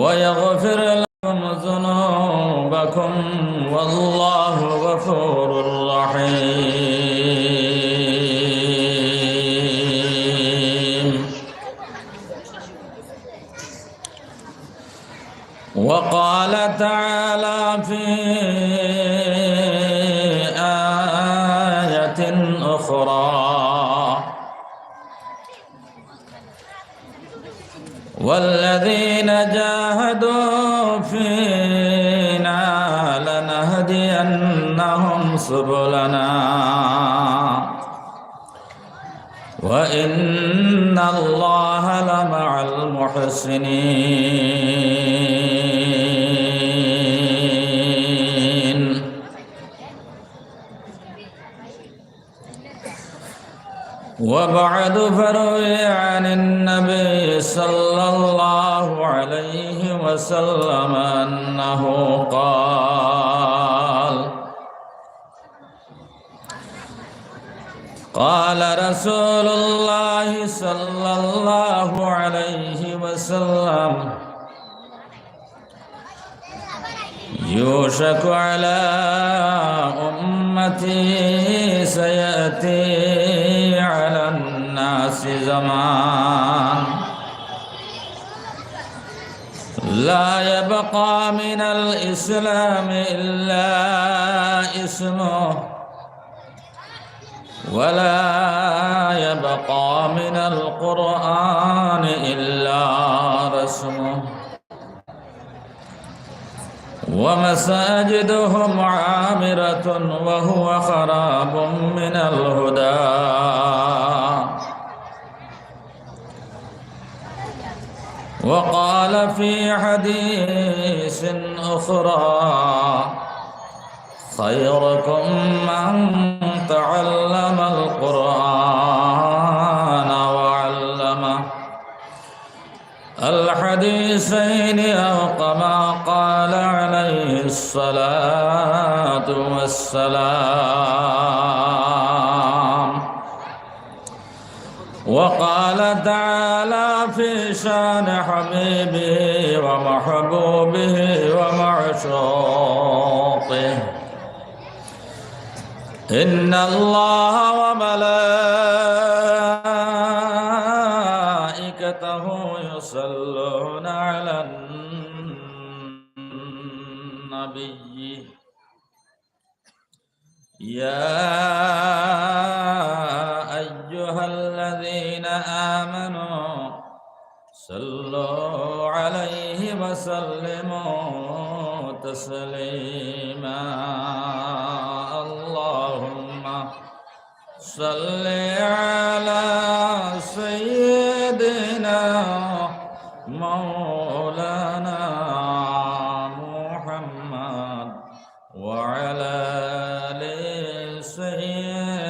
ويغفر لكم ذنوبكم والله غفور رحيم. وقال تعالى في آية أخرى: والذين جاهدوا فينا لنهدينهم سبلنا وإن الله لمع المحسنين. وبعد فروي عن النبي صلى الله عليه وسلم أنه قال رسول الله صلى الله عليه وسلم: يوشك على أمتي سيأتي على الناس زمان لا يبقى من الإسلام إلا اسمه ولا يبقى من القرآن إلا رسمه ومساجدهم عامرة وهو خراب من الهدى. وقال في حديث أخرى: خيركم من تعلم القرآن وعلمه. الحديثين أو كما قال عليه الصلاة والسلام. وقال تعالى في شان حبيبه ومحبوبه ومعشوقه: إن الله وملائكته يصلون على النبي يا أيها الذين آمنوا صلوا عليه وسلموا تسليما. اللهم صل